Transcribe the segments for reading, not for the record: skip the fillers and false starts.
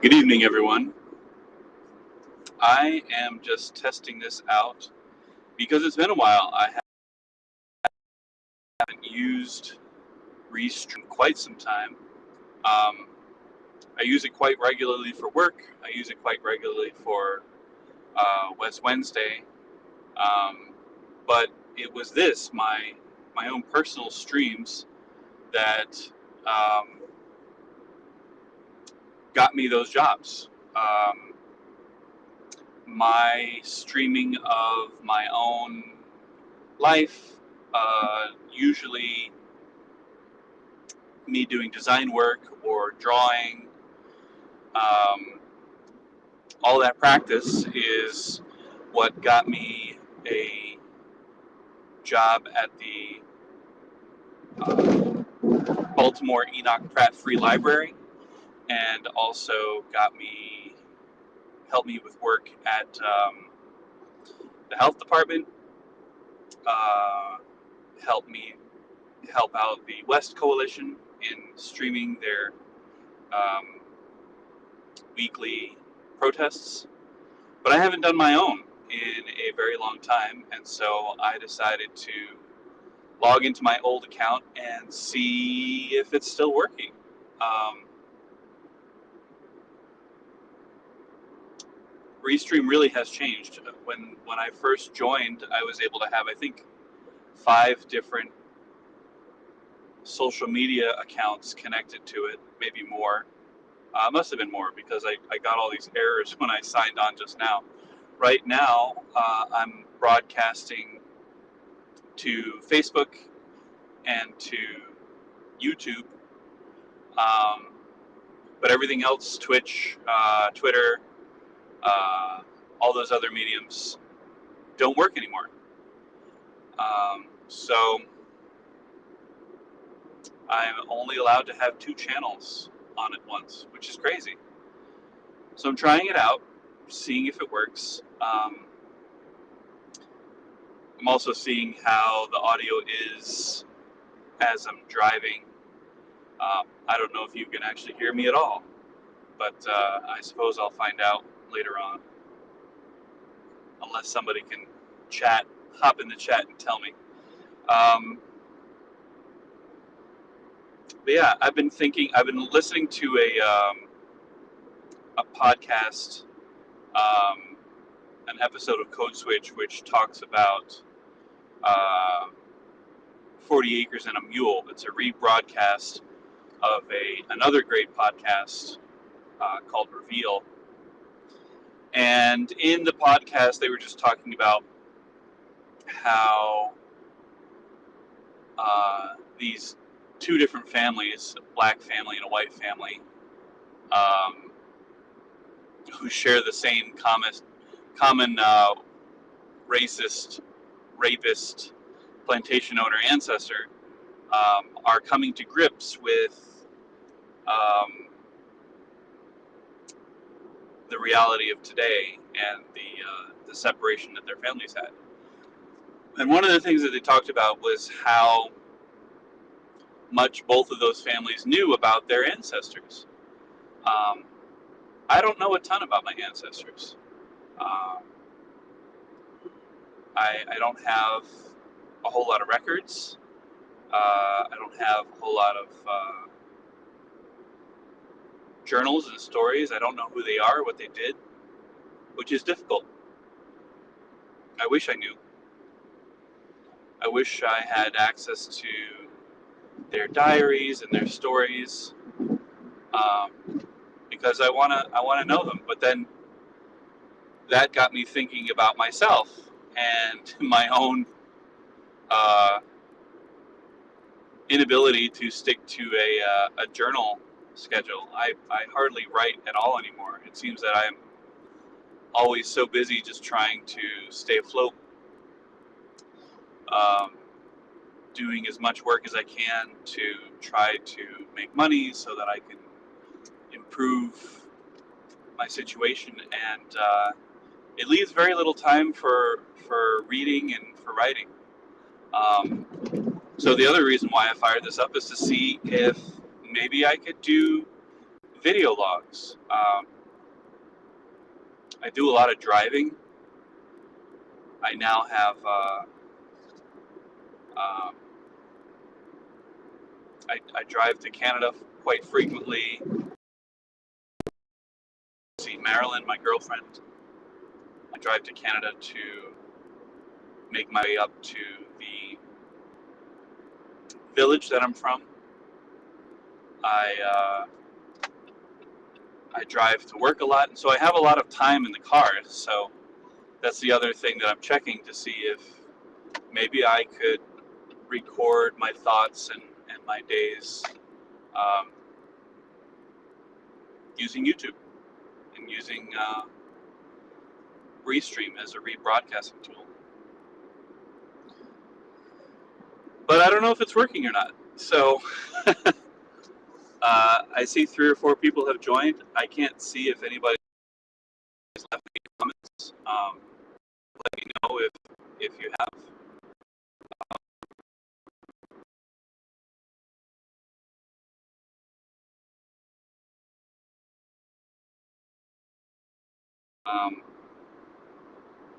Good evening, everyone. I am just testing this out because it's been a while. I haven't used restream quite some time. Um, I use it quite regularly for work. I use it quite regularly for West Wednesday. Um, but it was my own personal streams that um, got me those jobs. My streaming of my own life, usually me doing design work or drawing, um, all that practice is what got me a job at the Baltimore Enoch Pratt Free Library, and also helped me with work at the health department, uh, helped me help out the West Coalition in streaming their um, weekly protests. But I haven't done my own in a very long time, and so I decided to log into my old account and see if it's still working. Um, Restream really has changed. When I first joined, I was able to have, I think, 5 different social media accounts connected to it, maybe more. Must have been more because I got all these errors when I signed on just now. Right now, I'm broadcasting to Facebook and to YouTube, um, but everything else, Twitch, Twitter, all those other mediums, don't work anymore. So I'm only allowed to have 2 channels on at once, which is crazy. So I'm trying it out, seeing if it works. I'm also seeing how the audio is as I'm driving. I don't know if you can actually hear me at all, but I suppose I'll find out later on, unless somebody can hop in the chat and tell me. But yeah, I've been listening to a podcast, um, an episode of Code Switch, which talks about uh, 40 Acres and a Mule. It's a rebroadcast of another great podcast called Reveal. And in the podcast, they were just talking about how these 2 different families, a black family and a white family, um, who share the same common racist, rapist, plantation owner ancestor, are coming to grips with um, the reality of today and the separation that their families had. And one of the things that they talked about was how much both of those families knew about their ancestors. Um, I don't know a ton about my ancestors. Um, I don't have a whole lot of records. I don't have a whole lot of journals and stories. I don't know who they are, what they did, which is difficult. I wish I knew. I wish I had access to their diaries and their stories, because I wanna know them. But then that got me thinking about myself and my own uh, inability to stick to a journal schedule. I hardly write at all anymore. It seems that I'm always so busy just trying to stay afloat, um, doing as much work as I can to try to make money so that I can improve my situation, and it leaves very little time for reading and for writing. So the other reason why I fired this up is to see if maybe I could do video logs. I do a lot of driving. I now have I drive to Canada quite frequently. See Marilyn, my girlfriend. I drive to Canada to make my way up to the village that I'm from. I drive to work a lot, and so I have a lot of time in the car. So that's the other thing that I'm checking to see if maybe I could record my thoughts and my days using YouTube and using restream as a rebroadcasting tool. But I don't know if it's working or not. So I see 3 or 4 people have joined. I can't see if anybody has left any comments. Let me know if you have.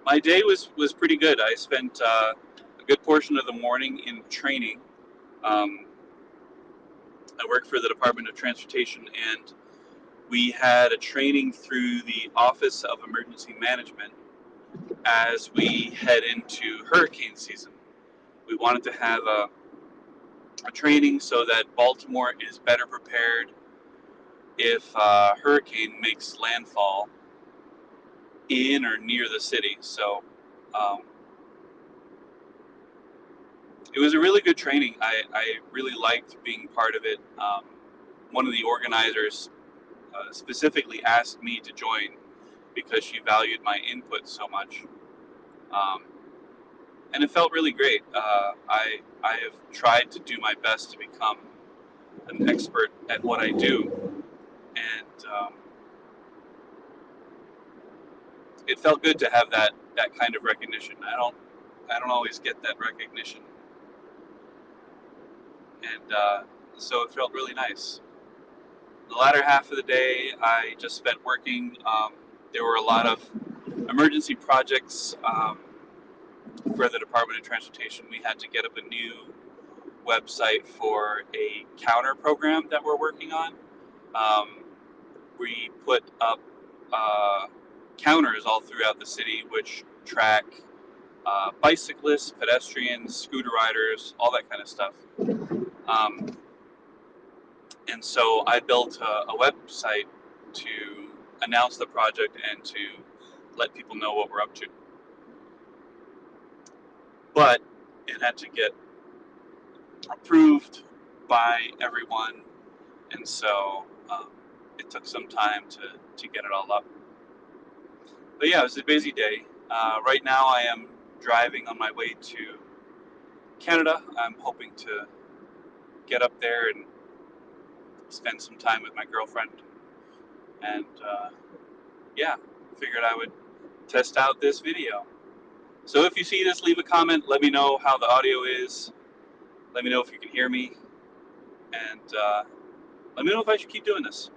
My day was pretty good. I spent a good portion of the morning in training. I work for the Department of Transportation, and we had a training through the Office of Emergency Management as we head into hurricane season. We wanted to have a training so that Baltimore is better prepared if a hurricane makes landfall in or near the city. So it was a really good training. I really liked being part of it. One of the organizers specifically asked me to join because she valued my input so much. And it felt really great. I have tried to do my best to become an expert at what I do, and it felt good to have that kind of recognition. I don't always get that recognition, and so it felt really nice. The latter half of the day, I just spent working. There were a lot of emergency projects for the Department of Transportation. We had to get up a new website for a counter program that we're working on. We put up counters all throughout the city which track bicyclists, pedestrians, scooter riders, all that kind of stuff. And so I built a website to announce the project and to let people know what we're up to. But it had to get approved by everyone, and so it took some time to get it all up. But yeah, it was a busy day. Right now I am driving on my way to Canada. I'm hoping to get up there and spend some time with my girlfriend. And yeah, figured I would test out this video. So if you see this, leave a comment. Let me know how the audio is. Let me know if you can hear me. And let me know if I should keep doing this.